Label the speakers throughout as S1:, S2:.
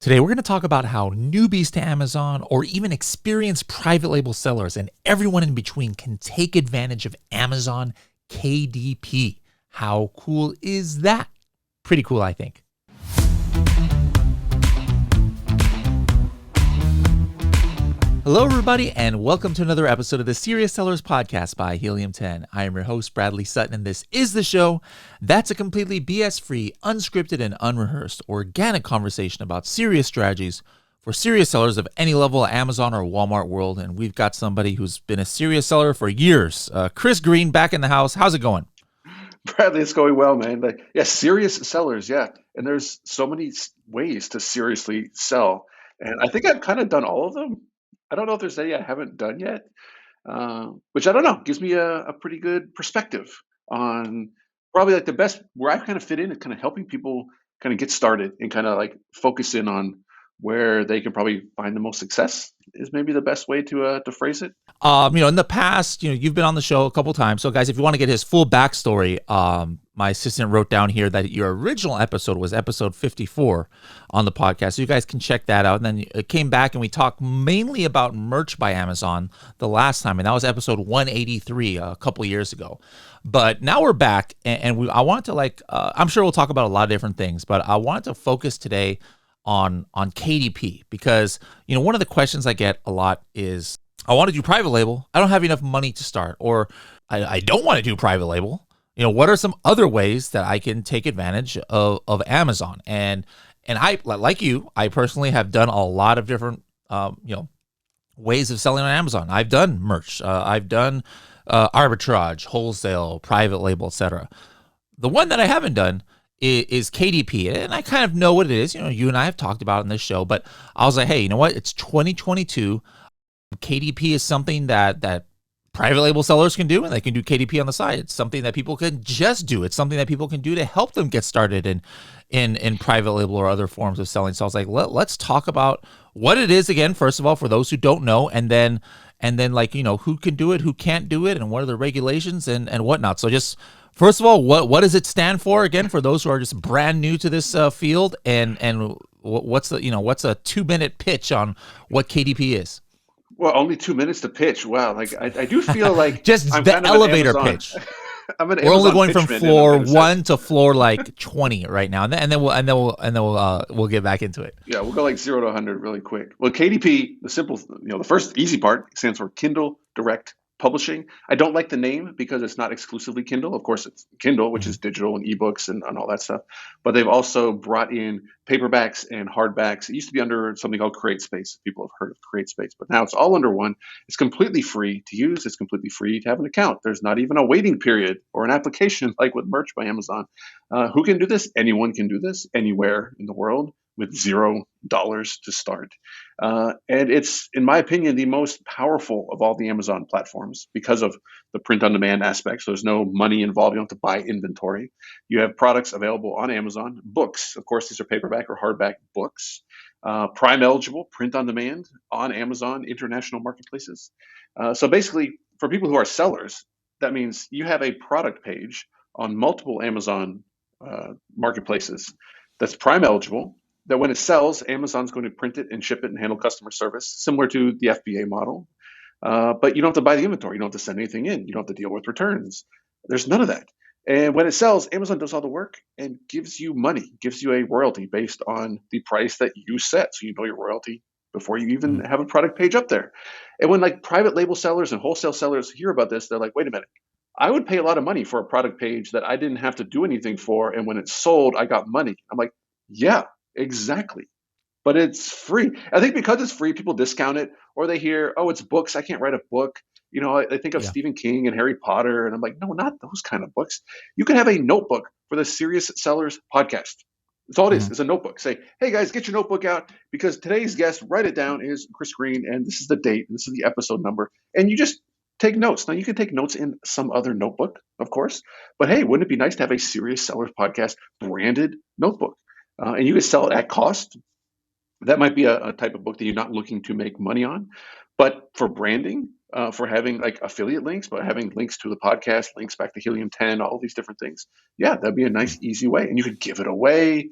S1: Today, we're going to talk about how newbies to Amazon or even experienced private label sellers and everyone in between can take advantage of Amazon KDP. How cool is that? Pretty cool, I think. Hello, everybody, and welcome to another episode of the Serious Sellers Podcast by Helium 10. I am your host, Bradley Sutton, and this is the show that's a completely BS-free, unscripted, and unrehearsed organic conversation about serious strategies for serious sellers of any level, Amazon or Walmart world. And we've got somebody who's been a serious seller for years. Chris Green back in the house. How's it going?
S2: Bradley, it's going well, man. Serious sellers, yeah. And there's so many ways to seriously sell. And I think I've kind of done all of them. I don't know if there's any I haven't done yet, which I don't know, gives me a pretty good perspective on probably like the best, where I kind of fit in and kind of helping people kind of get started and kind of like focus in on where they can probably find the most success is maybe the best way to phrase it.
S1: In the past, you've been on the show a couple times. So guys, if you want to get his full backstory, my assistant wrote down here that your original episode was episode 54 on the podcast. So you guys can check that out. And then it came back and we talked mainly about merch by Amazon the last time. And that was episode 183 a couple years ago. But now we're back and I wanted to I'm sure we'll talk about a lot of different things, but I wanted to focus today on KDP because, one of the questions I get a lot is, I want to do private label. I don't have enough money to start, or I don't want to do private label. What are some other ways that I can take advantage of Amazon? And I, like you, I personally have done a lot of different, ways of selling on Amazon. I've done merch. I've done arbitrage, wholesale, private label, etc. The one that I haven't done is KDP. And I kind of know what it is. You and I have talked about it in this show, but I was like, hey, you know what? It's 2022. KDP is something that private label sellers can do, and they can do KDP on the side. It's something that people can just do. It's something that people can do to help them get started in private label or other forms of selling. So I was like, let's talk about what it is again, first of all, for those who don't know, and then who can do it, who can't do it, and what are the regulations and whatnot. So just first of all, what does it stand for again for those who are just brand new to this field, and what's a 2-minute pitch on what KDP is?
S2: Well, only 2 minutes to pitch. Wow, I do feel like
S1: just
S2: I'm
S1: the
S2: kind of
S1: elevator pitch. We're only going from floor 1 to floor 20 right now, and then we'll get back into it.
S2: Yeah, we'll go 0 to 100 really quick. Well, KDP, the first easy part stands for Kindle Direct Publishing. I don't like the name because it's not exclusively Kindle. Of course, it's Kindle, which is digital and ebooks and all that stuff. But they've also brought in paperbacks and hardbacks. It used to be under something called CreateSpace. People have heard of CreateSpace, but now it's all under one. It's completely free to use. It's completely free to have an account. There's not even a waiting period or an application like with merch by Amazon. Who can do this? Anyone can do this anywhere in the world with $0 to start. And it's, in my opinion, the most powerful of all the Amazon platforms because of the print-on-demand aspect. So there's no money involved. You don't have to buy inventory. You have products available on Amazon. Books, of course, these are paperback or hardback books. Prime eligible, print-on-demand on Amazon, international marketplaces. So basically, for people who are sellers, that means you have a product page on multiple Amazon marketplaces that's Prime eligible, that when it sells, Amazon's going to print it and ship it and handle customer service, similar to the FBA model. But you don't have to buy the inventory. You don't have to send anything in. You don't have to deal with returns. There's none of that. And when it sells, Amazon does all the work and gives you money, gives you a royalty based on the price that you set. So you know your royalty before you even have a product page up there. And when private label sellers and wholesale sellers hear about this, they're like, wait a minute. I would pay a lot of money for a product page that I didn't have to do anything for. And when it's sold, I got money. I'm like, yeah. Exactly. But it's free. I think because it's free, people discount it, or they hear, oh, it's books. I can't write a book. I think of Stephen King and Harry Potter, and I'm like, no, not those kind of books. You can have a notebook for the Serious Sellers podcast. That's all it is. It's a notebook. Say, hey, guys, get your notebook out because today's guest, write it down, is Chris Green, and this is the date, and this is the episode number. And you just take notes. Now, you can take notes in some other notebook, of course. But hey, wouldn't it be nice to have a Serious Sellers podcast branded notebook? And you can sell it at cost. That might be a type of book that you're not looking to make money on. But for branding, for having affiliate links, but having links to the podcast, links back to Helium 10, all these different things. Yeah, that'd be a nice, easy way. And you could give it away.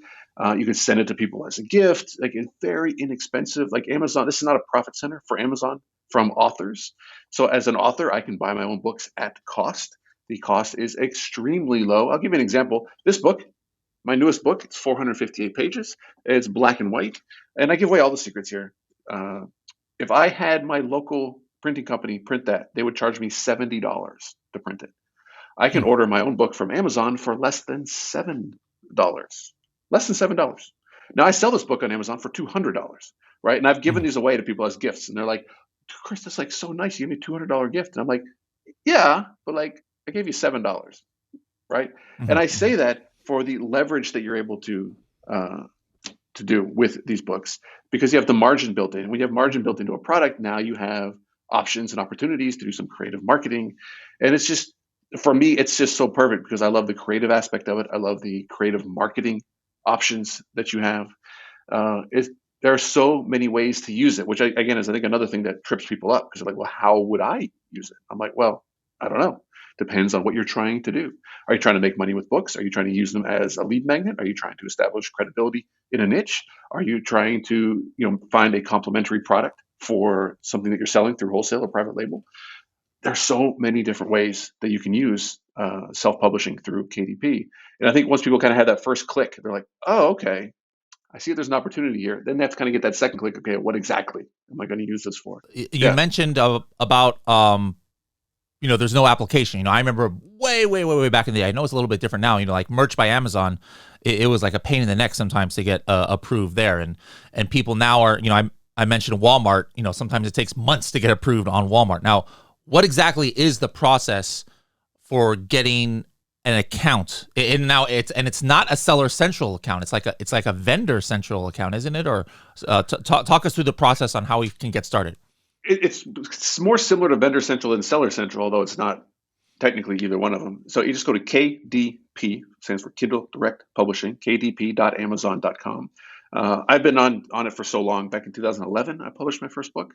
S2: You can send it to people as a gift. Like, it's very inexpensive. Like Amazon, this is not a profit center for Amazon from authors. So as an author, I can buy my own books at cost. The cost is extremely low. I'll give you an example. This book, my newest book, it's 458 pages. It's black and white, and I give away all the secrets here. Uh, if I had my local printing company print that, they would charge me $70 to print it. I can
S1: Hmm.
S2: order my own book from Amazon for less than $7. Less than $7. Now I sell this book on Amazon for $200, right? And I've given
S1: Hmm.
S2: these away to people as gifts, and they're like, "Chris, that's like so nice. You gave me a $200 gift." And I'm like, "Yeah, but like I gave you $7, right?" And
S1: Hmm.
S2: I
S1: Hmm.
S2: say that for the leverage that you're able uh, to do with these books, because you have the margin built in. When you have margin built into a product, now you have options and opportunities to do some creative marketing. And it's just, for me, it's just so perfect because I love the creative aspect of it. I love the creative marketing options that you have. It, there are so many ways to use it, which again is, I think, another thing that trips people up, because they're like, well, how would I use it? I'm like, well, I don't know. Depends on what you're trying to do. Are you trying to make money with books? Are you trying to use them as a lead magnet? Are you trying to establish credibility in a niche? Are you trying to, find a complementary product for something that you're selling through wholesale or private label? There's so many different ways that you can use self-publishing through KDP. And I think once people kind of have that first click, they're like, oh, okay, I see there's an opportunity here. Then they have to kind of get that second click. Okay, what exactly am I going to use this for?
S1: You
S2: Yeah.
S1: mentioned about there's no application. I remember way back in the day. I know it's a little bit different now. Like Merch by Amazon, it was like a pain in the neck sometimes to get approved there, and people now are, I mentioned Walmart. Sometimes it takes months to get approved on Walmart. Now, what exactly is the process for getting an account? And now it's not a Seller Central account. It's like a Vendor Central account, isn't it? Or talk us through the process on how we can get started.
S2: It's more similar to Vendor Central than Seller Central, although it's not technically either one of them. So you just go to KDP, stands for Kindle Direct Publishing, kdp.amazon.com. I've been on it for so long. Back in 2011, I published my first book,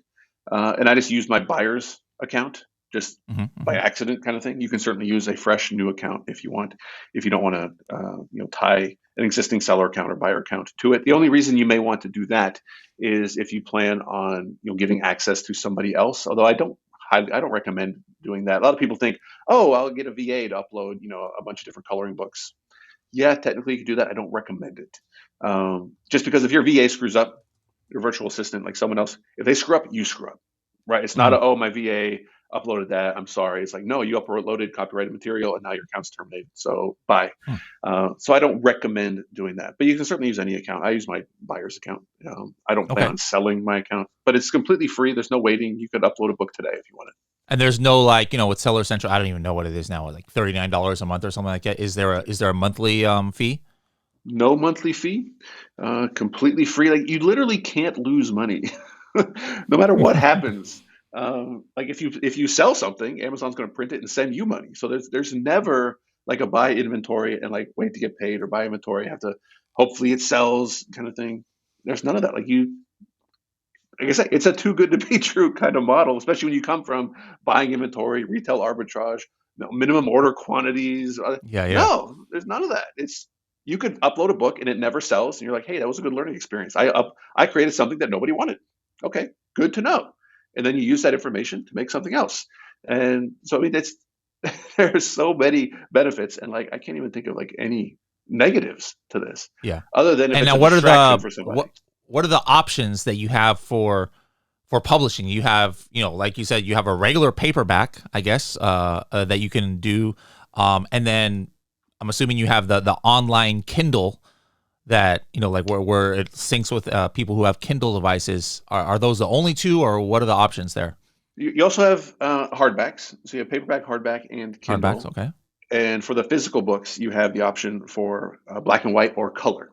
S2: and I just used my buyer's account, just
S1: Hmm.
S2: by
S1: Hmm.
S2: accident, kind of thing. You can certainly use a fresh new account if you want, if you don't want to, tie an existing seller account or buyer account to it. The only reason you may want to do that is if you plan on, giving access to somebody else. Although I don't recommend doing that. A lot of people think, oh, I'll get a VA to upload, a bunch of different coloring books. Yeah, technically you can do that. I don't recommend it. Just because if your VA screws up, your virtual assistant, like someone else, if they screw up, you screw up, right? It's not
S1: Hmm.
S2: oh, my VA uploaded that, I'm sorry. It's like, no, you uploaded copyrighted material and now your account's terminated. So bye.
S1: Hmm.
S2: So I don't recommend doing that, but you can certainly use any account. I use my buyer's account. I don't plan
S1: Okay.
S2: on selling my account, but it's completely free. There's no waiting. You could upload a book today if you want it.
S1: And there's no, like, with Seller Central, I don't even know what it is now, like $39 a month or something like that. Is there a monthly fee?
S2: No monthly fee, completely free. Like, you literally can't lose money, no matter what happens. Like, if you sell something, Amazon's going to print it and send you money. So there's never like a buy inventory and like wait to get paid, or buy inventory have to hopefully it sells kind of thing. There's none of that. Like I said, it's a too good to be true kind of model, especially when you come from buying inventory, retail arbitrage, minimum order quantities.
S1: Yeah, yeah.
S2: No, there's none of that. It's You could upload a book and it never sells, and you're like, hey, that was a good learning experience. I created something that nobody wanted. Okay, good to know. And then you use that information to make something else. And so I mean, it's there's so many benefits, and like I can't even think of like any negatives to this,
S1: Yeah.
S2: other than if
S1: And
S2: it's
S1: now,
S2: a distraction for somebody.
S1: what are the options that you have for publishing? You have, like you said, you have a regular paperback, I guess, that you can do, and then I'm assuming you have the online Kindle that, like where it syncs with people who have Kindle devices. Are those the only two, or what are the options there?
S2: You also have hardbacks. So you have paperback, hardback, and
S1: Hardbacks,
S2: Kindle.
S1: okay.
S2: And for the physical books, you have the option for black and white or color.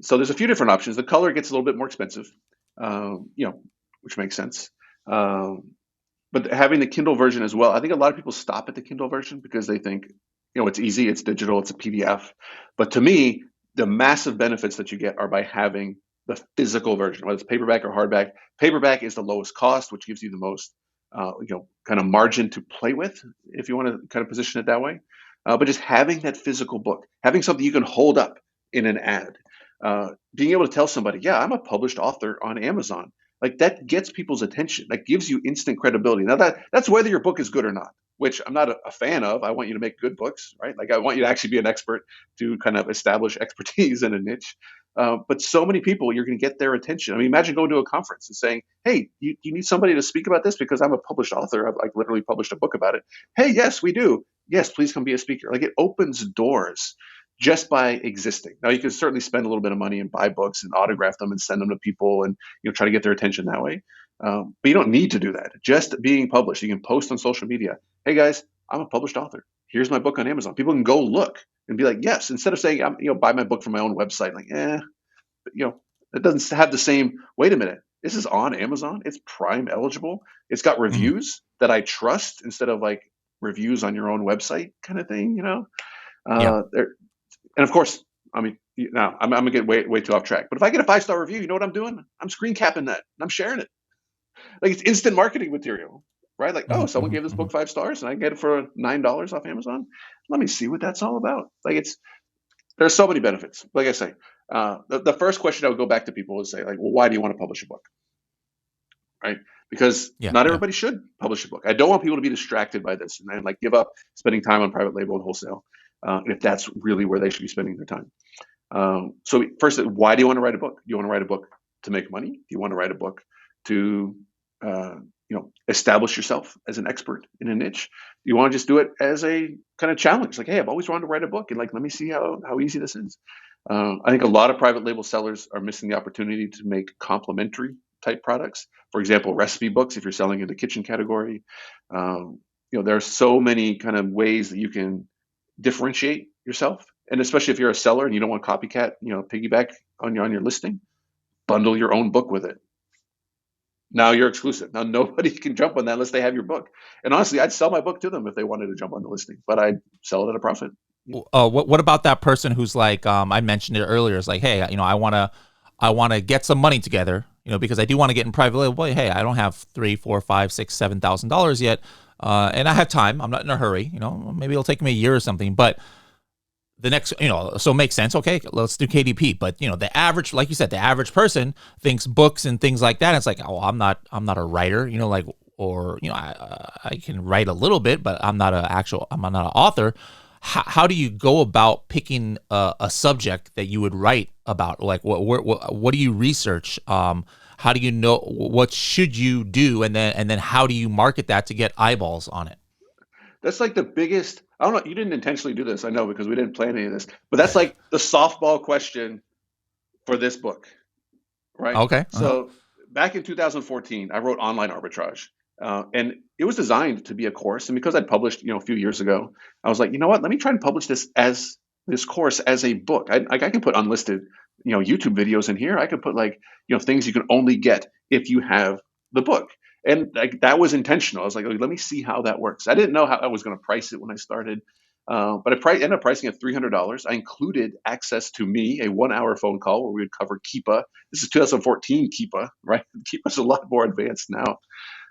S2: So there's a few different options. The color gets a little bit more expensive, which makes sense. Um, but having the Kindle version as well, I think a lot of people stop at the Kindle version because they think, it's easy, it's digital, it's a PDF. But to me, the massive benefits that you get are by having the physical version, whether it's paperback or hardback. Paperback is the lowest cost, which gives you the most, kind of margin to play with, if you want to kind of position it that way. But just having that physical book, having something you can hold up in an ad, Being able to tell somebody, yeah, I'm a published author on Amazon, like that gets people's attention. That gives you instant credibility. Now that's whether your book is good or not, which I'm not a fan of. I want you to make good books, right? Like I want you to actually be an expert to kind of establish expertise in a niche. But so many people, you're going to get their attention. I mean, imagine going to a conference and saying, "Hey, you need somebody to speak about this because I'm a published author. I've like literally published a book about it." Hey, yes, we do. Yes, please come be a speaker. Like it opens doors just by existing. Now you can certainly spend a little bit of money and buy books and autograph them and send them to people and try to get their attention that way. But you don't need to do that. Just being published, you can post on social media. Hey guys, I'm a published author. Here's my book on Amazon. People can go look and be like, yes, instead of saying I'm buy my book from my own website. Like, it doesn't have the same. Wait a minute, this is on Amazon. It's Prime eligible. It's got
S1: Mhm.
S2: reviews that I trust instead of like reviews on your own website kind of thing.
S1: Yeah.
S2: There and of course, I mean, now I'm gonna get way too off track. But if I get a 5-star review, you know what I'm doing? I'm screen capping that and I'm sharing it. Like it's instant marketing material, right? Like, oh,
S1: Mhm,
S2: someone
S1: mhm,
S2: gave this book
S1: mhm.
S2: 5 stars and I get it for $9 off Amazon. Let me see what that's all about. Like there's so many benefits. Like I say, the first question I would go back to people is say like, well, why do you want to publish a book, right? Because
S1: Yeah,
S2: not
S1: yeah.
S2: everybody should publish a book. I don't want people to be distracted by this and like give up spending time on private label and wholesale if that's really where they should be spending their time. So first, why do you want to write a book? Do you want to write a book to make money? Do you want to write a book to, establish yourself as an expert in a niche? Do you want to just do it as a kind of challenge? Like, hey, I've always wanted to write a book, and like, let me see how easy this is. I think a lot of private label sellers are missing the opportunity to make complementary type products. For example, recipe books. If you're selling in the kitchen category, there are so many kind of ways that you can differentiate yourself. And especially if you're a seller and you don't want copycat, piggyback on your listing, bundle your own book with it. Now you're exclusive. Now nobody can jump on that unless they have your book. And honestly, I'd sell my book to them if they wanted to jump on the listing, but I'd sell it at a profit.
S1: What about that person who's like, I mentioned it earlier. It's like, hey, I wanna get some money together, because I do want to get in private label. But hey, I don't have 3, 4, 5, 6, $7,000 yet, and I have time. I'm not in a hurry. Maybe it'll take me a year or something. But the next, so it makes sense. Okay, let's do KDP. But the average, like you said, the average person thinks books and things like that. And it's like, oh, I'm not a writer. Like, or I can write a little bit, but I'm not an author. How do you go about picking a subject that you would write about? Like, what do you research? How do you know what should you do, and then how do you market that to get eyeballs on it?
S2: That's like the biggest. I don't know. You didn't intentionally do this, I know, because we didn't plan any of this. But that's like the softball question for this book, right?
S1: Okay. Uh-huh.
S2: So back in 2014, I wrote Online Arbitrage, and it was designed to be a course. And because I'd published, a few years ago, I was like, you know what? Let me try and publish this course as a book. I can put unlisted, YouTube videos in here. I could put like, things you can only get if you have the book. And like that was intentional. I was like, let me see how that works. I didn't know how I was going to price it when I started. But ended up pricing it $300. I included access to me, a 1-hour phone call where we would cover Keepa. This is 2014 Keepa, right? Keepa's a lot more advanced now.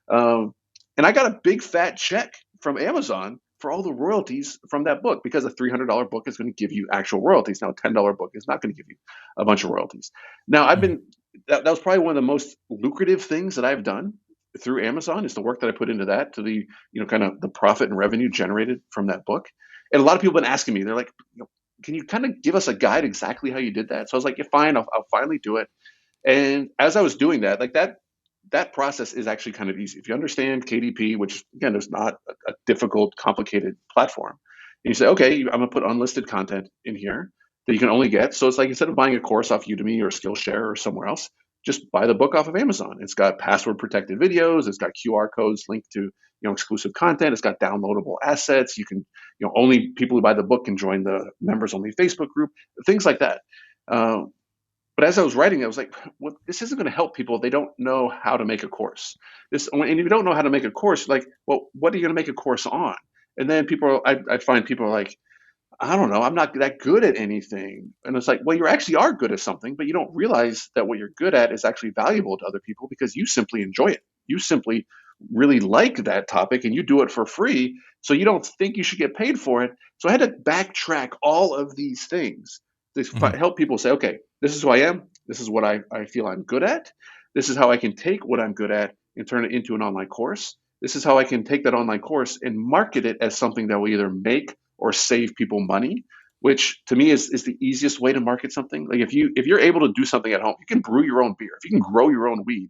S2: And I got a big fat check from Amazon for all the royalties from that book because a $300 book is going to give you actual royalties. Now, a $10 book is not going to give you a bunch of royalties. Now,
S1: Mhm.
S2: that was probably one of the most lucrative things that I've done through Amazon is the work that I put into that to the, kind of the profit and revenue generated from that book. And a lot of people have been asking me, they're like, can you kind of give us a guide exactly how you did that? So I was like, yeah, fine, I'll finally do it. And as I was doing that, like that process is actually kind of easy. If you understand KDP, which again is not a difficult, complicated platform, and you say, okay, I'm gonna put unlisted content in here that you can only get. So it's like instead of buying a course off Udemy or Skillshare or somewhere else, just buy the book off of Amazon. It's got password protected videos. It's got QR codes linked to exclusive content. It's got downloadable assets. You can only people who buy the book can join the members only Facebook group. Things like that. But as I was writing, I was like, well, this isn't going to help people if they don't know how to make a course. And if you don't know how to make a course, like, well, what are you going to make a course on? And then I find people are like, I don't know, I'm not that good at anything. And it's like, well, you actually are good at something, but you don't realize that what you're good at is actually valuable to other people because you simply enjoy it. You simply really like that topic and you do it for free. So you don't think you should get paid for it. So I had to backtrack all of these things to help people say, okay, this is who I am. This is what I feel I'm good at. This is how I can take what I'm good at and turn it into an online course. This is how I can take that online course and market it as something that will either make or save people money, which to me is the easiest way to market something. Like if you're able to do something at home, you can brew your own beer. If you can grow your own weed,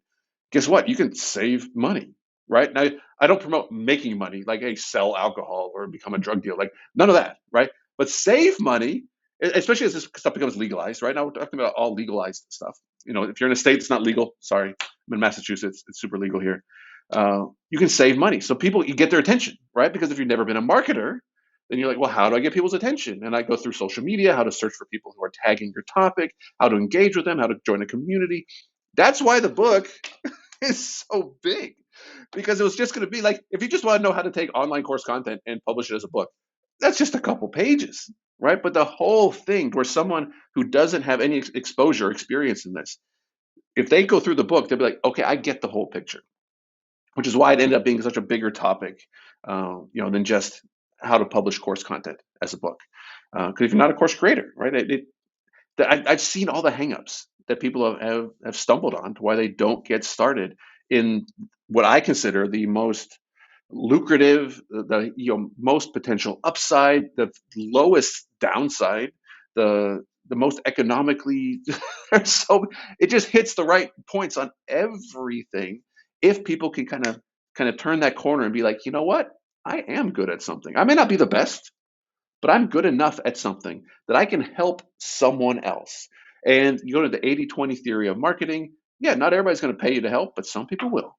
S2: guess what? You can save money, right? Now, I don't promote making money, like, hey, sell alcohol or become a drug dealer, like none of that, right? But save money, especially as this stuff becomes legalized, right? Now we're talking about all legalized stuff. If you're in a state that's not legal, sorry, I'm in Massachusetts, it's super legal here. You can save money. So you get their attention, right? Because if you've never been a marketer, then you're like, well, how do I get people's attention? And I go through social media, how to search for people who are tagging your topic, how to engage with them, how to join a community. That's why the book is so big, because it was just going to be like, if you just want to know how to take online course content and publish it as a book, that's just a couple pages, right? But the whole thing, where someone who doesn't have any exposure or experience in this, if they go through the book, they'll be like, okay, I get the whole picture, which is why it ended up being such a bigger topic, than just how to publish course content as a book. Because if you're not a course creator, right, I've seen all the hangups that people have stumbled on to why they don't get started in what I consider the most lucrative, the most potential upside, the lowest downside, the most economically. So it just hits the right points on everything. If people can kind of turn that corner and be like, you know what, I am good at something. I may not be the best, but I'm good enough at something that I can help someone else. And you go to the 80-20 theory of marketing. Yeah, not everybody's going to pay you to help, but some people will.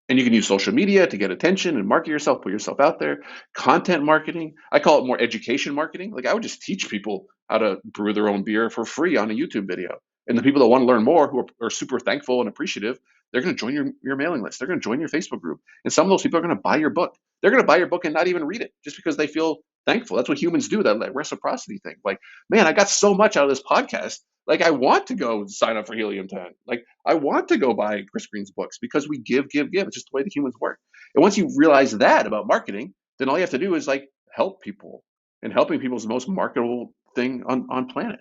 S2: And you can use social media to get attention and market yourself, put yourself out there. Content marketing, I call it more education marketing. Like, I would just teach people how to brew their own beer for free on a YouTube video. And the people that want to learn more, who are super thankful and appreciative, they're going to join your mailing list. They're going to join your Facebook group. And some of those people are going to buy your book. They're going to buy your book and not even read it, just because they feel thankful. That's what humans do, that reciprocity thing. Like, man, I got so much out of this podcast. Like, I want to go sign up for Helium 10. Like, I want to go buy Chris Green's books, because we give. It's just the way the humans work. And once you realize that about marketing, then all you have to do is like help people. And helping people is the most marketable thing on planet.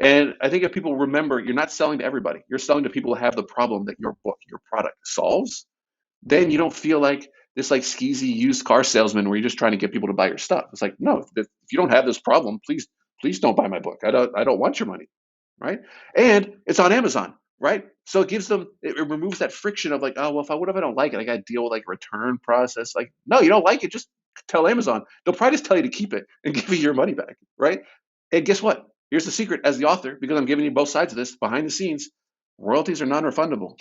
S2: And I think if people remember, you're not selling to everybody. You're selling to people who have the problem that your book, your product solves. Then you don't feel like this like skeezy used car salesman where you're just trying to get people to buy your stuff. It's like, no, if you don't have this problem, please don't buy my book. I don't want your money, right? And it's on Amazon, right? So it removes that friction of like, oh, well, what if I don't like it? I got to deal with like return process. Like, no, you don't like it, just tell Amazon. They'll probably just tell you to keep it and give you your money back, right? And guess what? Here's the secret as the author, because I'm giving you both sides of this behind the scenes. Royalties are non-refundable.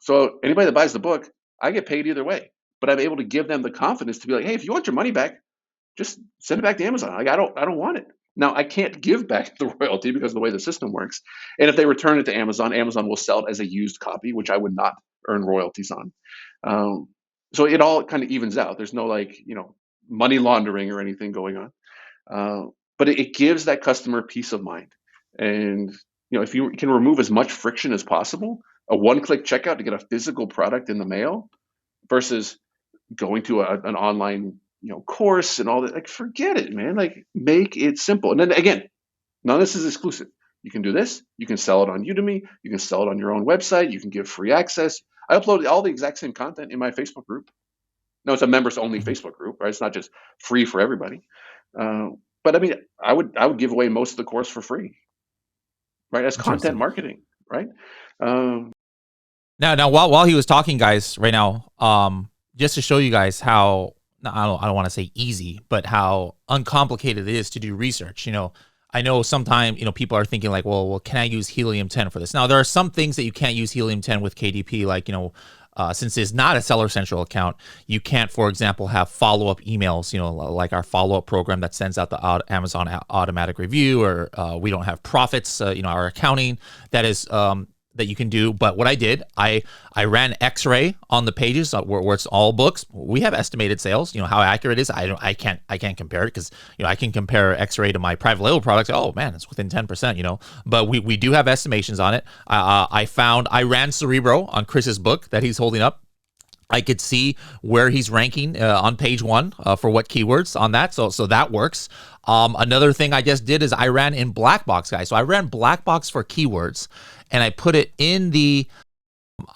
S2: So anybody that buys the book, I get paid either way. But I'm able to give them the confidence to be like, hey, if you want your money back, just send it back to Amazon. Like, I don't want it. Now, I can't give back the royalty because of the way the system works. And if they return it to Amazon, Amazon will sell it as a used copy, which I would not earn royalties on. So it all kind of evens out. There's no like, money laundering or anything going on. But it gives that customer peace of mind. And, if you can remove as much friction as possible, a one-click checkout to get a physical product in the mail versus going to an online, course and all that, like, forget it, man. Like, make it simple. And then again, none of this is exclusive. You can do this. You can sell it on Udemy. You can sell it on your own website. You can give free access. I upload all the exact same content in my Facebook group. No, it's a members only Facebook group, right? It's not just free for everybody. But I mean, I would give away most of the course for free, right? As content marketing, right?
S1: Now, while he was talking, guys, right now, just to show you guys how, I don't want to say easy, but how uncomplicated it is to do research. I know sometimes, people are thinking like, well, can I use Helium 10 for this? Now, there are some things that you can't use Helium 10 with KDP, like, since it's not a Seller Central account, you can't, for example, have follow-up emails, like our follow-up program that sends out the Amazon automatic review, or we don't have profits, our accounting that is that you can do. But what I did, I ran X-ray on the pages where it's all books. We have estimated sales. How accurate it is, I can't compare it, because I can compare X-ray to my private label products. Oh man, it's within 10%. But we do have estimations on it. I ran Cerebro on Chris's book that he's holding up. I could see where he's ranking on page one for what keywords on that. So that works. Another thing I just did is I ran in black box, guys. So I ran black box for keywords, and I put it in the.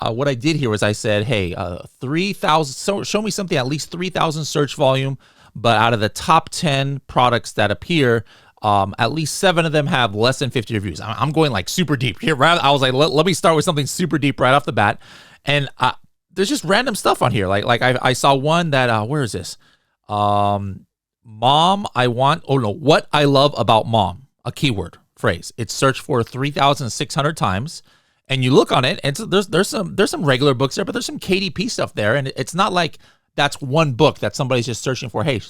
S1: What I did here was I said, hey, 3,000. So show me something at least 3,000 search volume, but out of the top 10 products that appear, at least 7 of them have less than 50 reviews. I'm going like super deep here. Right? I was like, let me start with something super deep right off the bat, and there's just random stuff on here. Like I saw one that where is this? Mom, what I love about mom, a keyword phrase. It's searched for 3,600 times. And you look on it, and so there's some regular books there, but there's some KDP stuff there, and it's not like that's one book that somebody's just searching for. Hey,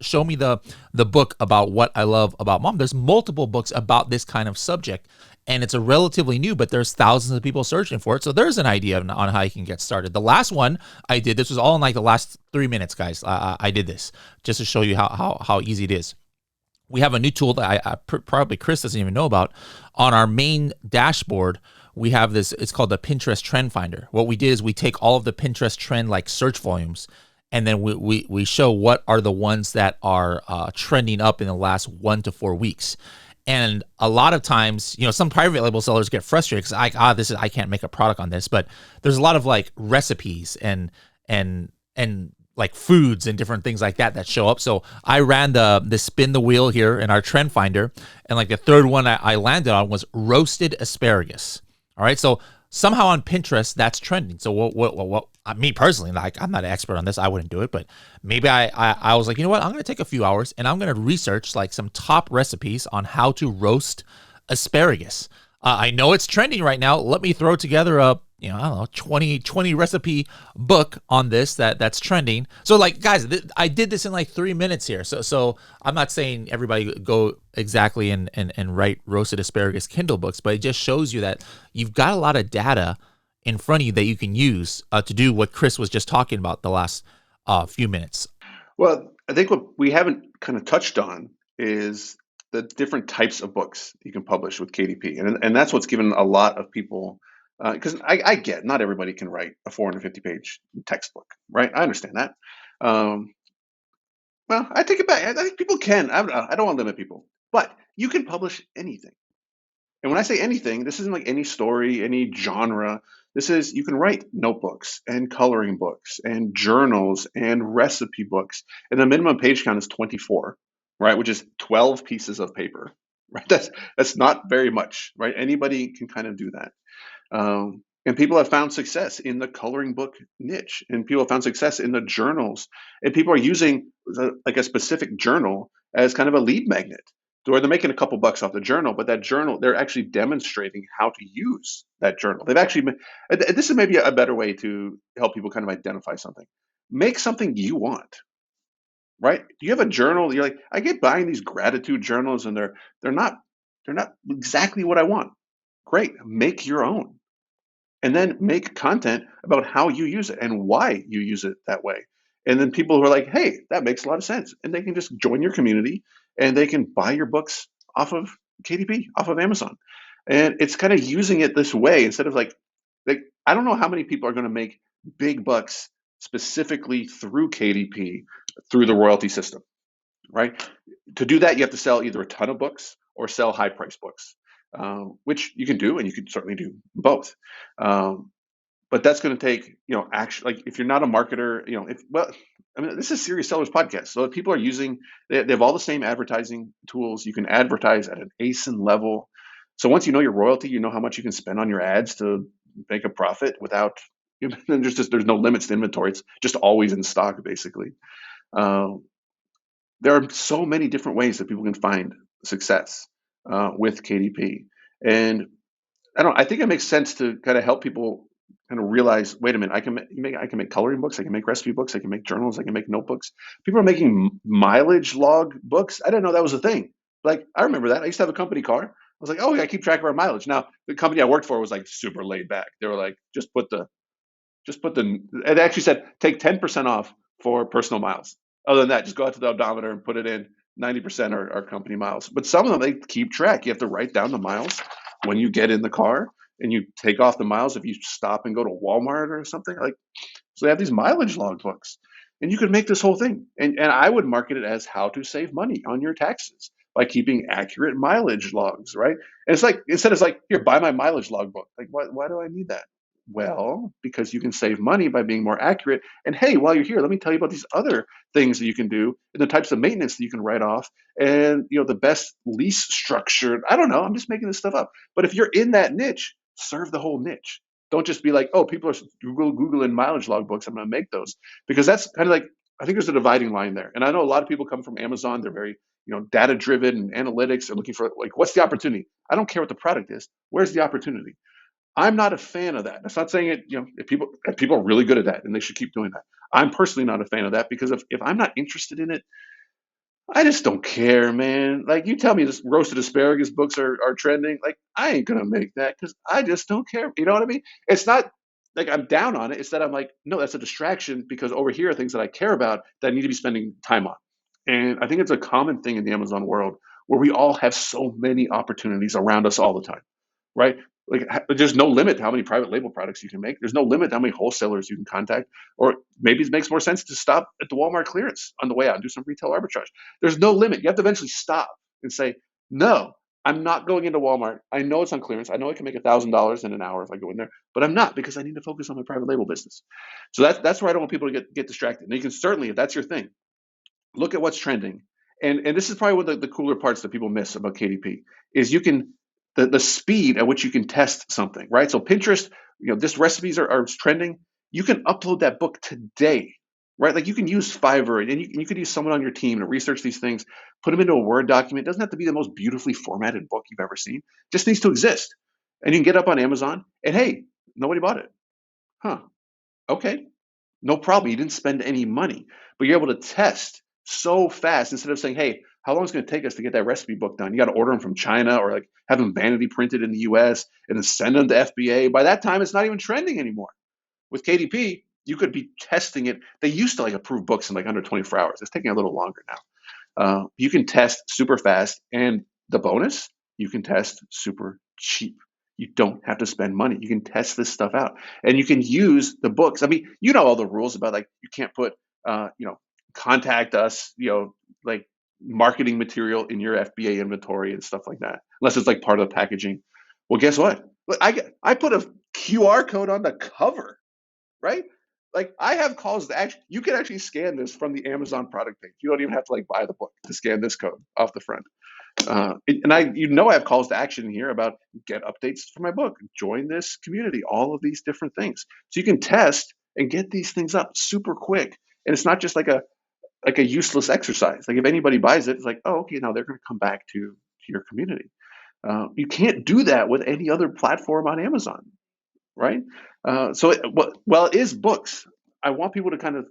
S1: show me the book about what I love about mom. There's multiple books about this kind of subject, and it's a relatively new, but there's thousands of people searching for it. So there's an idea on how you can get started. The last one I did, this was all in like the last 3 minutes, guys. I did this just to show you how easy it is. We have a new tool that I probably Chris doesn't even know about. On our main dashboard, we have this, it's called the Pinterest Trend Finder. What we did is we take all of the Pinterest trend like search volumes, and then we show what are the ones that are trending up in the last 1 to 4 weeks. And a lot of times, some private label sellers get frustrated because I can't make a product on this, but there's a lot of like recipes and like foods and different things like that show up. So I ran the spin the wheel here in our trend finder, and like the third one I landed on was roasted asparagus. All right, so somehow on Pinterest that's trending. So what me personally, like I'm not an expert on this, I wouldn't do it, but maybe I was like, you know what, I'm gonna take a few hours and I'm gonna research like some top recipes on how to roast asparagus. I know it's trending right now. Let me throw together a 20 recipe book on this that's trending. So like, guys, I did this in like 3 minutes here. So I'm not saying everybody go exactly and write roasted asparagus Kindle books, but it just shows you that you've got a lot of data in front of you that you can use to do what Chris was just talking about the last few minutes.
S2: Well, I think what we haven't kind of touched on is the different types of books you can publish with KDP. And that's what's given a lot of people, because I get not everybody can write a 450-page textbook, right? I understand that. Well, I take it back. I think people can. I don't want to limit people, but you can publish anything. And when I say anything, this isn't like any story, any genre. This is, you can write notebooks and coloring books and journals and recipe books. And the minimum page count is 24, right? Which is 12 pieces of paper, right? That's not very much, right? Anybody can kind of do that. And people have found success in the coloring book niche, and people have found success in the journals, and people are using like a specific journal as kind of a lead magnet, where they're making a couple bucks off the journal, but that journal, they're actually demonstrating how to use that journal. They've actually this is maybe a better way to help people kind of identify something. Make something you want, right? You have a journal, you're like, I get buying these gratitude journals and they're not exactly what I want. Great, make your own. And then make content about how you use it and why you use it that way. And then people who are like, hey, that makes a lot of sense. And they can just join your community and they can buy your books off of KDP, off of Amazon. And it's kind of using it this way instead of like I don't know how many people are going to make big bucks specifically through KDP, through the royalty system, right? To do that, you have to sell either a ton of books or sell high price books. Which you can do, and you can certainly do both. But that's going to take, actually, like if you're not a marketer, this is Serious Sellers Podcast. So if people are using, they have all the same advertising tools. You can advertise at an ASIN level. So once you know your royalty, you know how much you can spend on your ads to make a profit without, there's no limits to inventory. It's just always in stock, basically. There are so many different ways that people can find success with KDP. And I think it makes sense to kind of help people kind of realize, wait a minute, I can make coloring books, I can make recipe books, I can make journals, I can make notebooks. People are making mileage log books. I didn't know that was a thing. Like, I remember that. I used to have a company car. I was like, oh, yeah, I keep track of our mileage. Now, the company I worked for was like super laid back. They were like, it actually said, take 10% off for personal miles. Other than that, just go out to the odometer and put it in. 90% are company miles. But some of them, they keep track. You have to write down the miles when you get in the car, and you take off the miles if you stop and go to Walmart or something. Like, So they have these mileage log books, and you could make this whole thing. And I would market it as how to save money on your taxes by keeping accurate mileage logs, right? And it's like, instead it's like, here, buy my mileage log book. Like, why do I need that? Well, because you can save money by being more accurate. And hey, while you're here, let me tell you about these other things that you can do and the types of maintenance that you can write off, and the best lease structure. I don't know. I'm just making this stuff up. But if you're in that niche, serve the whole niche. Don't just be like, oh, people are Googling mileage log books, I'm going to make those. Because that's kind of like, I think there's a dividing line there. And I know a lot of people come from Amazon. They're very, data driven and analytics. They're looking for, like, what's the opportunity? I don't care what the product is. Where's the opportunity? I'm not a fan of that. That's not saying it, if people are really good at that and they should keep doing that. I'm personally not a fan of that, because if I'm not interested in it, I just don't care, man. Like, you tell me this roasted asparagus books are trending. Like, I ain't gonna make that because I just don't care. You know what I mean? It's not like I'm down on it. It's that I'm like, no, that's a distraction, because over here are things that I care about that I need to be spending time on. And I think it's a common thing in the Amazon world where we all have so many opportunities around us all the time, right? Like, there's no limit to how many private label products you can make. There's no limit to how many wholesalers you can contact. Or maybe it makes more sense to stop at the Walmart clearance on the way out and do some retail arbitrage. There's no limit. You have to eventually stop and say, no, I'm not going into Walmart. I know it's on clearance. I know I can make $1,000 in an hour if I go in there, but I'm not, because I need to focus on my private label business. So that's where I don't want people to get distracted. And you can certainly, if that's your thing, look at what's trending. And this is probably one of the cooler parts that people miss about KDP is you can the speed at which you can test something, right? So Pinterest, this recipes are trending. You can upload that book today, right? Like, you can use Fiverr, and you could use someone on your team to research these things, put them into a Word document. It doesn't have to be the most beautifully formatted book you've ever seen. It just needs to exist. And you can get up on Amazon, and hey, nobody bought it. Huh. Okay. No problem. You didn't spend any money, but you're able to test so fast, instead of saying, hey, how long is it going to take us to get that recipe book done? You got to order them from China, or like have them vanity printed in the US and then send them to FBA. By that time, it's not even trending anymore. With KDP, you could be testing it. They used to like approve books in like under 24 hours. It's taking a little longer now. You can test super fast, and the bonus, you can test super cheap. You don't have to spend money. You can test this stuff out, and you can use the books. I mean, all the rules about, like, you can't put, contact us, like marketing material in your FBA inventory and stuff like that, unless it's like part of the packaging. Well, guess what? I put a QR code on the cover, right? Like, I have calls to action. You can actually scan this from the Amazon product page. You don't even have to like buy the book to scan this code off the front. And I have calls to action in here about get updates for my book, join this community, all of these different things. So you can test and get these things up super quick. And it's not just like a useless exercise. Like, if anybody buys it, it's like, oh, okay, now they're going to come back to your community. You can't do that with any other platform on Amazon, right? It is books. I want people to kind of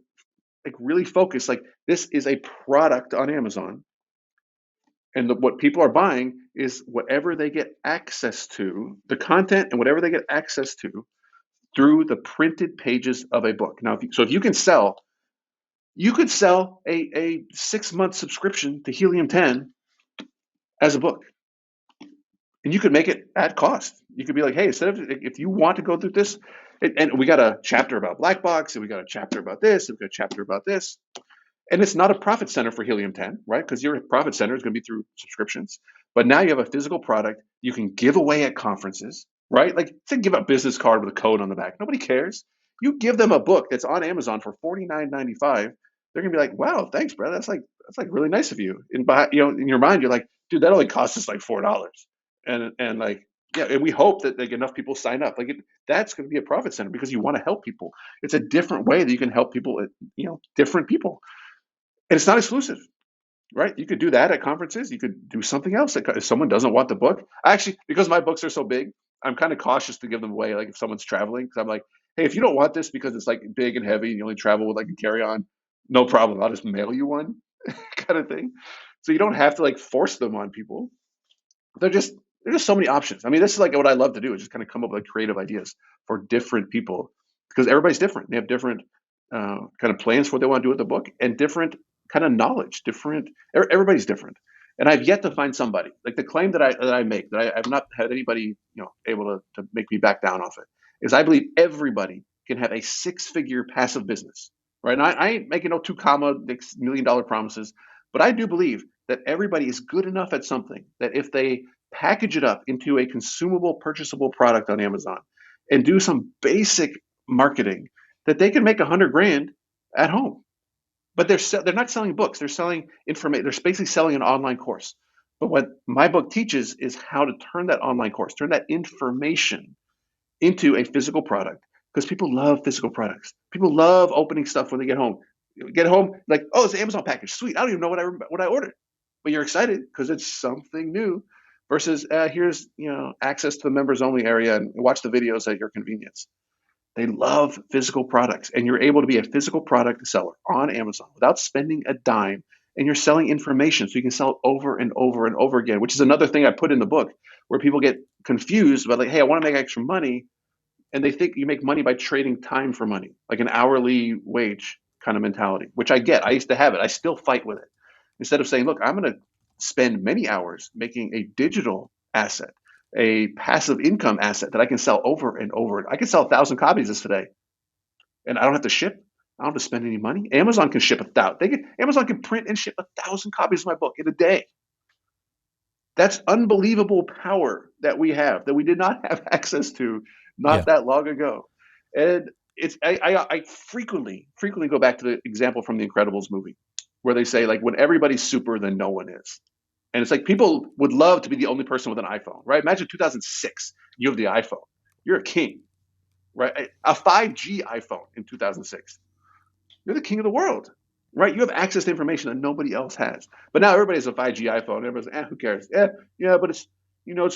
S2: like really focus. Like, this is a product on Amazon, and what people are buying is whatever they get access to, the content and whatever they get access to through the printed pages of a book. Now, if you can sell, you could sell a 6-month subscription to Helium 10 as a book, and you could make it at cost. You could be like, hey, instead of, if you want to go through this, and we got a chapter about Black Box, and we got a chapter about this, and we got a chapter about this. And it's not a profit center for Helium 10, right? Because your profit center is going to be through subscriptions. But now you have a physical product you can give away at conferences, right? Like, say, give a business card with a code on the back. Nobody cares. You give them a book that's on Amazon for $49.95. They're going to be like, wow, thanks, bro. That's like really nice of you. And in your mind, you're like, dude, that only cost us like $4. And like, yeah, and we hope that like enough people sign up. Like, that's going to be a profit center because you want to help people. It's a different way that you can help people, different people. And it's not exclusive, right? You could do that at conferences. You could do something else. If someone doesn't want the book, actually, because my books are so big, I'm kind of cautious to give them away. Like, if someone's traveling, because I'm like, hey, if you don't want this because it's like big and heavy and you only travel with like a carry-on, no problem. I'll just mail you one, kind of thing. So you don't have to like force them on people. There's just so many options. I mean, this is like what I love to do, is just kind of come up with creative ideas for different people, because everybody's different. They have different kind of plans for what they want to do with the book, and different kind of knowledge. Everybody's different. And I've yet to find somebody, like, the claim that I make, that I've not had anybody able to make me back down off it, is I believe everybody can have a six-figure passive business, right? And I ain't making no $2 million promises, but I do believe that everybody is good enough at something that if they package it up into a consumable, purchasable product on Amazon and do some basic marketing, that they can make 100 grand at home. But they're not selling books. They're selling information. They're basically selling an online course. But what my book teaches is how to turn that online course, turn that information into a physical product, because people love physical products. People love opening stuff when they get home. Get home like, oh, it's an Amazon package. Sweet. I don't even know what I ordered, but you're excited because it's something new. Versus here's access to the members only area and watch the videos at your convenience. They love physical products, and you're able to be a physical product seller on Amazon without spending a dime. And you're selling information, so you can sell it over and over and over again, which is another thing I put in the book, where people get confused about like, hey, I want to make extra money, and they think you make money by trading time for money, like an hourly wage kind of mentality, which I get. I used to have it. I still fight with it. Instead of saying, look, I'm going to spend many hours making a digital asset, a passive income asset that I can sell over and over. I can sell 1,000 copies this today, and I don't have to ship. I don't have to spend any money. Amazon can ship 1,000. Amazon can print and ship 1,000 copies of my book in a day. That's unbelievable power that we have that we did not have access to not that long ago. And I frequently go back to the example from the Incredibles movie, where they say like when everybody's super, then no one is. And it's like people would love to be the only person with an iPhone, right? Imagine 2006, you have the iPhone. You're a king, right? A 5G iPhone in 2006. You're the king of the world, right? You have access to information that nobody else has. But now everybody has a 5G iPhone. Everybody's like, who cares? Yeah, but it's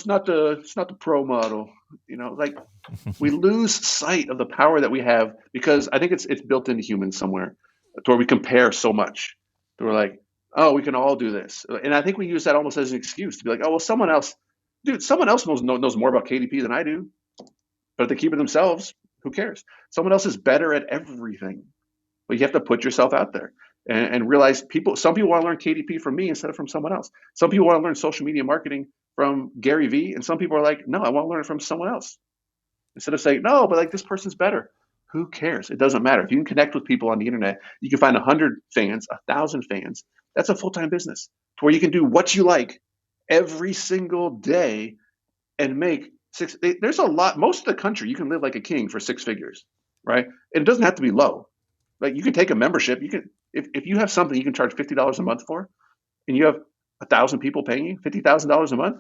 S2: not the pro model. Like we lose sight of the power that we have because I think it's built into humans somewhere, to where we compare so much. To where like, oh, we can all do this, and I think we use that almost as an excuse to be like, oh, well, someone else knows more about KDP than I do, but if they keep it themselves, who cares? Someone else is better at everything. But you have to put yourself out there and realize some people want to learn KDP from me instead of from someone else. Some people want to learn social media marketing from Gary Vee, and some people are like, no, I want to learn it from someone else. Instead of saying, no, but like this person's better. Who cares? It doesn't matter. If you can connect with people on the internet, you can find 100 fans, 1,000 fans. That's a full-time business to where you can do what you like every single day and make there's a lot. Most of the country, you can live like a king for six figures, right? And it doesn't have to be low. Like you can take a membership. You can if you have something you can charge $50 a month for, and you have 1,000 people paying you $50,000 a month.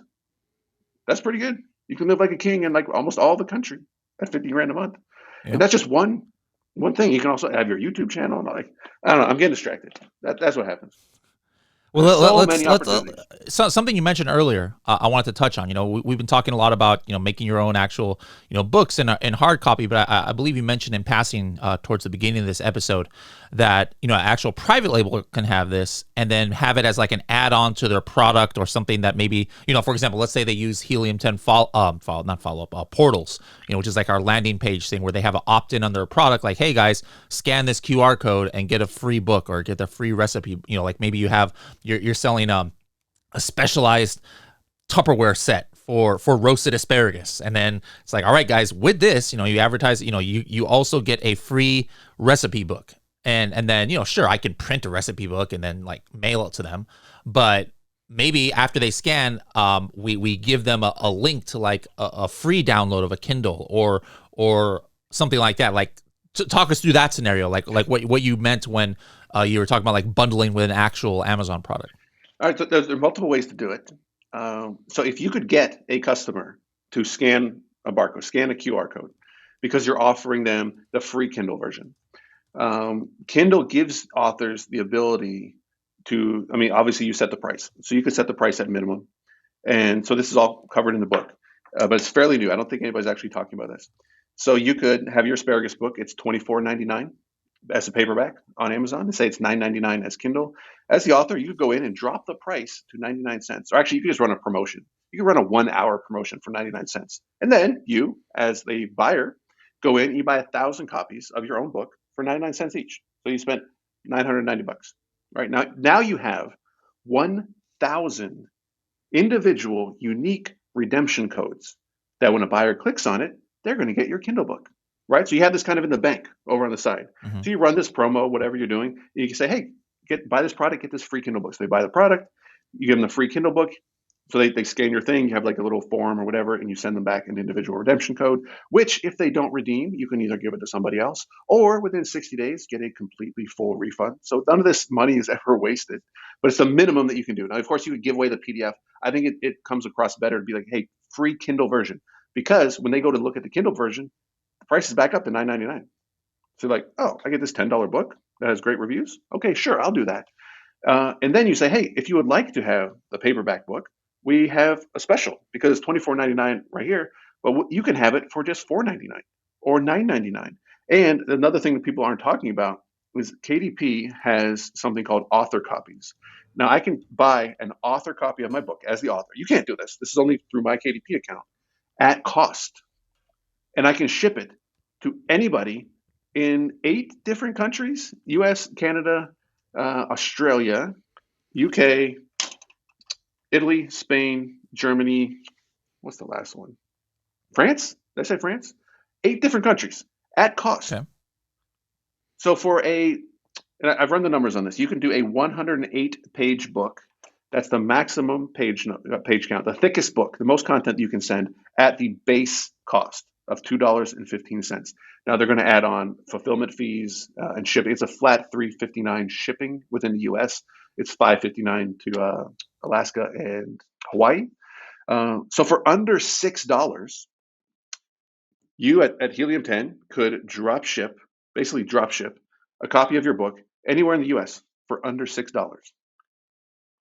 S2: That's pretty good. You can live like a king in like almost all the country at 50 grand a month, and that's just one thing. You can also have your YouTube channel. And like I don't know, I'm getting distracted. That's what happens.
S1: Well, let's something you mentioned earlier. I wanted to touch on. We've been talking a lot about making your own actual books in hard copy, but I believe you mentioned in passing towards the beginning of this episode that actual private label can have this and then have it as like an add-on to their product or something that maybe for example, let's say they use Helium 10 portals, which is like our landing page thing where they have an opt-in on their product, like, hey guys, scan this QR code and get a free book or get a free recipe. Like maybe you have you're selling a specialized Tupperware set for roasted asparagus, and then it's like, all right guys, with this you advertise, you also get a free recipe book, and then sure, I can print a recipe book and then like mail it to them, but maybe after they scan, we give them a link to like a free download of a Kindle or something like that. Like talk us through that scenario, like what you meant when you were talking about like bundling with an actual Amazon product.
S2: All right, so there are multiple ways to do it. So if you could get a customer to scan a barcode, scan a QR code, because you're offering them the free Kindle version. Kindle gives authors the ability to, obviously you set the price. So you could set the price at minimum. And so this is all covered in the book, but it's fairly new. I don't think anybody's actually talking about this. So you could have your asparagus book. It's $24.99 as a paperback on Amazon, and say it's $9.99 as Kindle. As the author, you could go in and drop the price to 99 cents. Or actually, you could just run a promotion. You could run a 1-hour promotion for 99 cents. And then you, as the buyer, go in and you buy 1,000 copies of your own book for 99 cents each. So you spent $990. Right? Now you have 1,000 individual, unique redemption codes that when a buyer clicks on it, they're going to get your Kindle book. right? So you have this kind of in the bank over on the side.
S1: Hmm.
S2: So you run this promo, whatever you're doing, you can say, hey, buy this product, get this free Kindle book. So they buy the product, you give them the free Kindle book. So they scan your thing, you have like a little form or whatever, and you send them back an individual redemption code, which if they don't redeem, you can either give it to somebody else or within 60 days, get a completely full refund. So none of this money is ever wasted, but it's the minimum that you can do. Now, of course, you could give away the PDF. I think it comes across better to be like, hey, free Kindle version. Because when they go to look at the Kindle version, the price is back up to $9.99. So like, oh, I get this $10 book that has great reviews. Okay, sure, I'll do that. And then you say, hey, if you would like to have the paperback book, we have a special because it's $24.99 right here, but you can have it for just $4.99 or $9.99. And another thing that people aren't talking about is KDP has something called author copies. Now I can buy an author copy of my book as the author. You can't do this. This is only through my KDP account at cost, and I can ship it to anybody in 8 different countries: US, Canada, Australia, UK, Italy, Spain, Germany. What's the last one? France? Did I say France? 8 different countries at cost.
S1: Okay.
S2: So and I've run the numbers on this. You can do a 108-page book. That's the maximum page count, the thickest book, the most content you can send at the base cost of $2.15. Now they're going to add on fulfillment fees and shipping. It's a flat $3.59 shipping within the U.S. It's $5.59 to Alaska and Hawaii. So for under $6, you at Helium 10 could basically drop ship a copy of your book anywhere in the U.S. for under $6.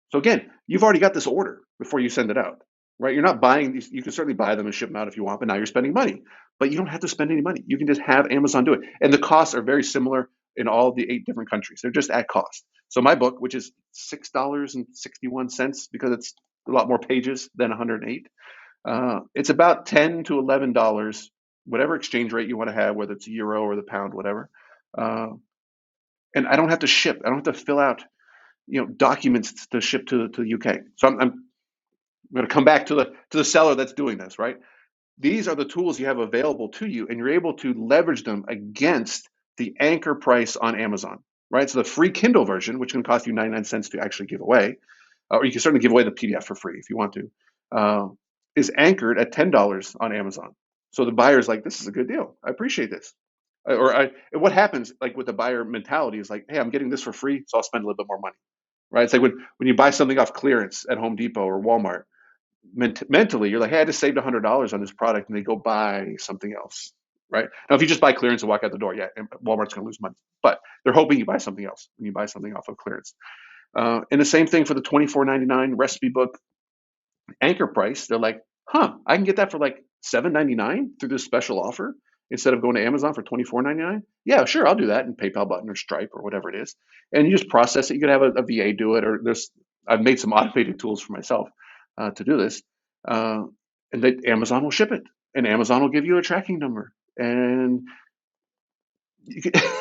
S2: So again, you've already got this order before you send it out, right? You're not buying these. You can certainly buy them and ship them out if you want, but now you're spending money. But you don't have to spend any money. You can just have Amazon do it. And the costs are very similar in all of the 8 different countries. They're just at cost. So my book, which is $6.61 because it's a lot more pages than 108, it's about $10 to $11, whatever exchange rate you want to have, whether it's euro or the pound, whatever. And I don't have to ship. I don't have to fill out documents to ship to the UK. So I'm going to come back to the seller that's doing this, right? These are the tools you have available to you, and you're able to leverage them against the anchor price on Amazon, right? So the free Kindle version, which can cost you 99 cents to actually give away, or you can certainly give away the PDF for free if you want to, is anchored at $10 on Amazon. So the buyer's like, this is a good deal. I appreciate this. What happens like with the buyer mentality is like, hey, I'm getting this for free, so I'll spend a little bit more money. Right? It's like when you buy something off clearance at Home Depot or Walmart, mentally you're like, hey, I just saved $100 on this product, and they go buy something else. Right? Now, if you just buy clearance and walk out the door, yeah, Walmart's going to lose money, but they're hoping you buy something else when you buy something off of clearance. And the same thing for the $24.99 recipe book anchor price. They're like, I can get that for like $7.99 through this special offer instead of going to Amazon for $24.99. Yeah, sure, I'll do that in PayPal button or Stripe or whatever it is. And you just process it. You could have a VA do it, or I've made some automated tools for myself to do this. And Amazon will ship it, and Amazon will give you a tracking number. And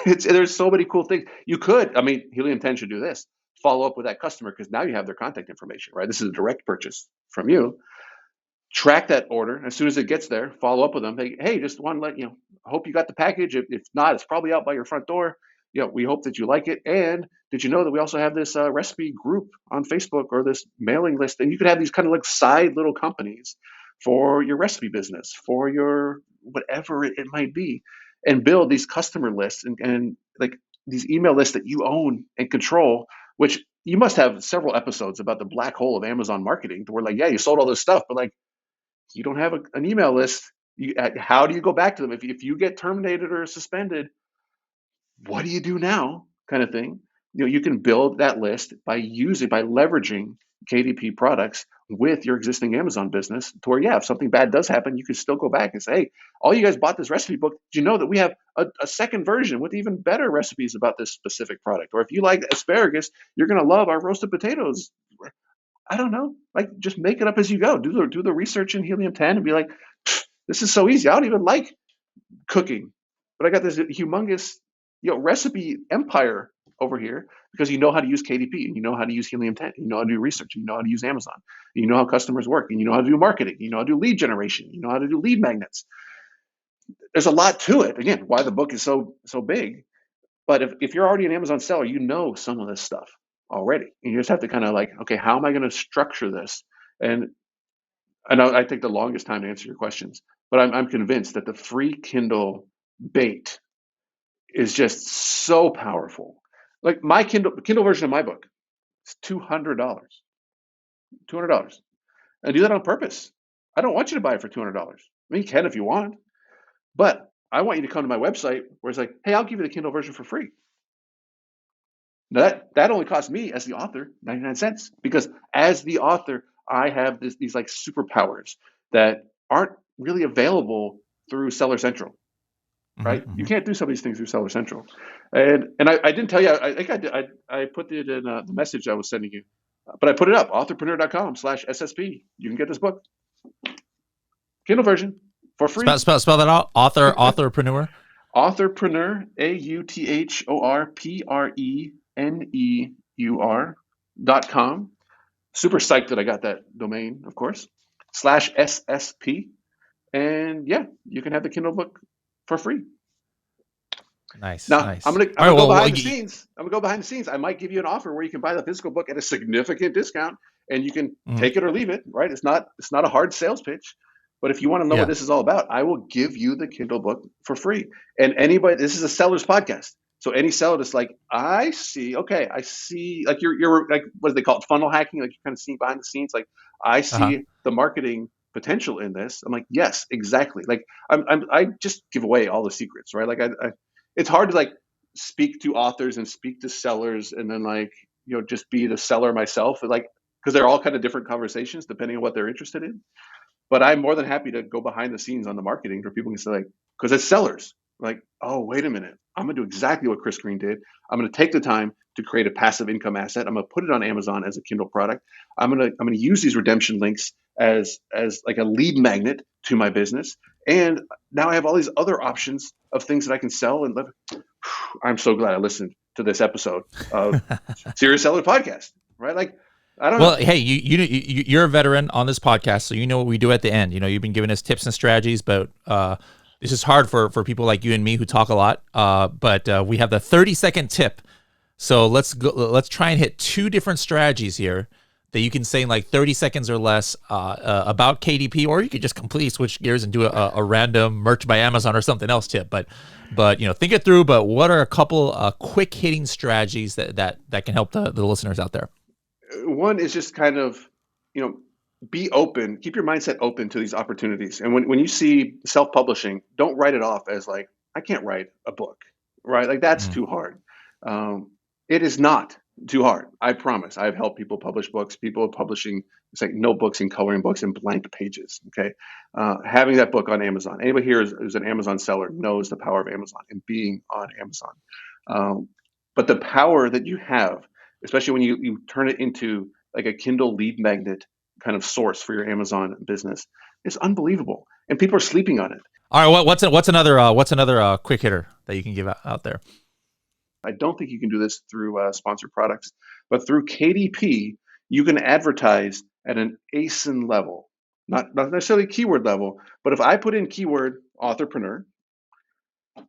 S2: there's so many cool things. Helium 10 should do this. Follow up with that customer because now you have their contact information, right? This is a direct purchase from you. Track that order as soon as it gets there. Follow up with them. Hey, just want to let you know. I hope you got the package. If not, it's probably out by your front door. We hope that you like it. And did you know that we also have this recipe group on Facebook or this mailing list? And you could have these kind of like side little companies for your recipe business, for your whatever it might be, and build these customer lists and like these email lists that you own and control, which you must have several episodes about the black hole of Amazon marketing where like, yeah, you sold all this stuff, but like, you don't have an email list. How do you go back to them? If you get terminated or suspended, what do you do now? Kind of thing. You can build that list by leveraging KDP products with your existing Amazon business to where, yeah, if something bad does happen, you can still go back and say, hey, all you guys bought this recipe book. Did you know that we have a second version with even better recipes about this specific product? Or if you like asparagus, you're going to love our roasted potatoes. I don't know. Like, just make it up as you go. Do the research in Helium 10 and be like, this is so easy. I don't even like cooking, but I got this humongous, recipe empire over here because you know how to use KDP and you know how to use Helium 10. You know how to do research. You know how to use Amazon. You know how customers work. And you know how to do marketing. You know how to do lead generation. You know how to do lead magnets. there's a lot to it. Again, why the book is so big. But if you're already an Amazon seller, you know some of this stuff already. You just have to kind of like, okay, how am I going to structure this? And I know I take the longest time to answer your questions, but I'm convinced that the free Kindle bait is just so powerful. Like my Kindle version of my book is $200. $200. I do that on purpose. I don't want you to buy it for $200. I mean, you can if you want, but I want you to come to my website where it's like, hey, I'll give you the Kindle version for free. Now that only costs me as the author 99 cents, because as the author, I have these like superpowers that aren't really available through Seller Central, right?
S1: Mm-hmm.
S2: You can't do some of these things through Seller Central. And I didn't tell you, I think I did, I put it in the message I was sending you, but I put it up, authorpreneur.com/SSP. You can get this book, Kindle version, for free.
S1: Spell that out. Authorpreneur.
S2: Authorpreneur, authorpreneur.com. Super psyched that I got that domain, of course. /SSP. And yeah, you can have the Kindle book for free.
S1: Nice.
S2: Now,
S1: nice.
S2: I'm gonna go behind the scenes. I'm gonna go behind the scenes. I might give you an offer where you can buy the physical book at a significant discount, and you can take it or leave it. Right? It's not a hard sales pitch. But if you want to know what this is all about, I will give you the Kindle book for free. And anybody, this is a seller's podcast. So any seller that's like, I see, like you're like, what do they call it? Funnel hacking. Like you're kind of seeing behind the scenes. Like I see the marketing potential in this. I'm like, yes, exactly. Like I just give away all the secrets, right? Like it's hard to like speak to authors and speak to sellers and then like, just be the seller myself. Like, because they're all kind of different conversations depending on what they're interested in. But I'm more than happy to go behind the scenes on the marketing where people can say, like, because it's sellers. Like, oh, wait a minute. I'm going to do exactly what Chris Green did. I'm going to take the time to create a passive income asset. I'm going to put it on Amazon as a Kindle product. I'm going to use these redemption links as like a lead magnet to my business. And now I have all these other options of things that I can sell and live. I'm so glad I listened to this episode of Serious Seller Podcast, right? Like, I don't know.
S1: Well, hey, you're a veteran on this podcast, so you know what we do at the end. You've been giving us tips and strategies, but this is hard for people like you and me who talk a lot. But we have the 30-second tip. So let's try and hit two different strategies here that you can say in like 30 seconds or less about KDP, or you could just completely switch gears and do a random merch by Amazon or something else tip. But think it through. But what are a couple quick hitting strategies that can help the listeners out there?
S2: One is just kind of, be open, keep your mindset open to these opportunities. And when you see self-publishing, don't write it off as like, I can't write a book, right? Like that's too hard. It is not too hard. I promise. I've helped people publish books, people publishing, it's like notebooks and coloring books and blank pages. Okay. Having that book on Amazon. Anybody here who's an Amazon seller knows the power of Amazon and being on Amazon. But the power that you have, especially when you turn it into like a Kindle lead magnet kind of source for your Amazon business, it's unbelievable, and people are sleeping on it.
S1: All right, what's another quick hitter that you can give out there?
S2: I don't think you can do this through sponsored products, but through KDP, you can advertise at an ASIN level, not necessarily keyword level, but if I put in keyword authorpreneur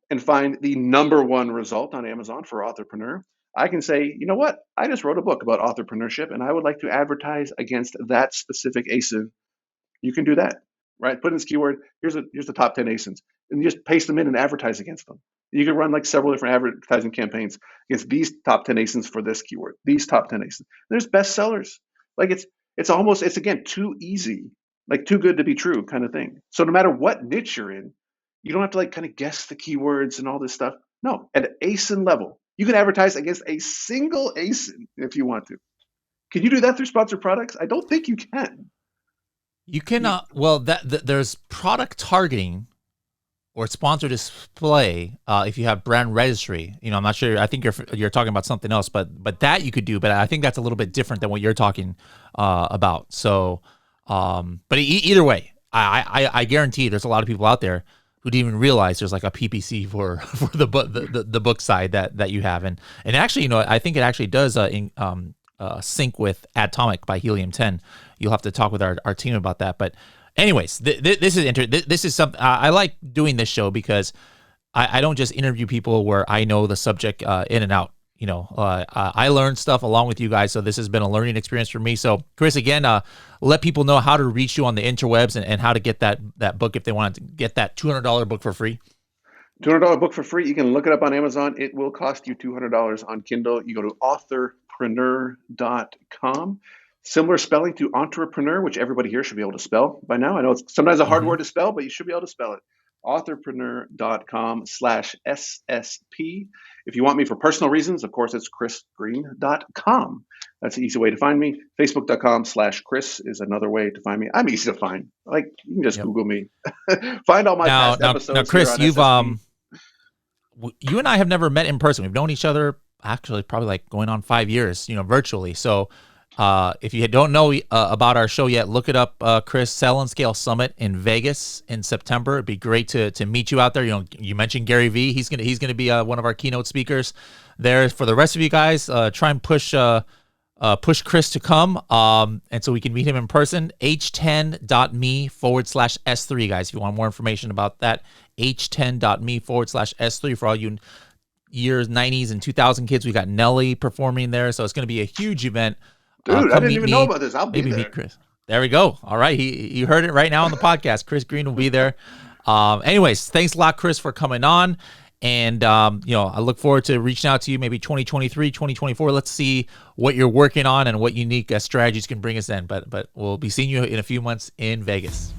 S2: and find the number one result on Amazon for authorpreneur, I can say, you know what? I just wrote a book about entrepreneurship and I would like to advertise against that specific ASIN. You can do that, right? Put in this keyword, here's the top 10 ASINs, and you just paste them in and advertise against them. You can run like several different advertising campaigns against these top 10 ASINs for this keyword, these top 10 ASINs. There's bestsellers. Like it's again, too easy, like too good to be true kind of thing. So no matter what niche you're in, you don't have to like kind of guess the keywords and all this stuff. No, at ASIN level, you can advertise against a single ASIN if you want to. Can you do that through sponsored products? I don't think you can.
S1: You cannot. Well, there's product targeting or sponsored display if you have brand registry. I'm not sure. I think you're talking about something else, but that you could do. But I think that's a little bit different than what you're talking about. So, but either way, I guarantee there's a lot of people out there who didn't even realize there's like a PPC for the book side that you have, and actually, I think it actually does sync with Atomic by Helium 10. You'll have to talk with our team about that, but Anyways, this is something I like doing this show because I don't just interview people where I know the subject in and out. I learned stuff along with you guys, so this has been a learning experience for me. So, Chris, again, let people know how to reach you on the interwebs and how to get that book if they want to get that $200 book for free.
S2: $200 book for free. You can look it up on Amazon. It will cost you $200 on Kindle. You go to authorpreneur.com. Similar spelling to entrepreneur, which everybody here should be able to spell by now. I know it's sometimes a hard word to spell, but you should be able to spell it. authorpreneur.com/SSP. If you want me for personal reasons, of course, it's chrisgreen.com. That's an easy way to find me. Facebook.com/Chris is another way to find me. I'm easy to find. Like, you can just Google me. Find all my past episodes.
S1: Now, Chris,
S2: here on
S1: you and I have never met in person. We've known each other actually probably like going on 5 years, virtually. So if you don't know about our show yet, look it up, Chris. Sell and Scale Summit in Vegas in September. It'd be great to meet you out there. You mentioned Gary Vee. He's gonna be one of our keynote speakers there. For the rest of you guys, try and push Chris to come, and so we can meet him in person. h10.me/S3, guys. If you want more information about that, h10.me/S3 for all you years 90s and 2000 kids. We got Nelly performing there, so it's going to be a huge event.
S2: Dude, I didn't even know about this. I'll be there.
S1: Meet Chris. There we go. All right, you heard it right now on the podcast. Chris Green will be there. Anyways, thanks a lot, Chris, for coming on. And, I look forward to reaching out to you maybe 2023, 2024. Let's see what you're working on and what unique strategies can bring us in. But we'll be seeing you in a few months in Vegas.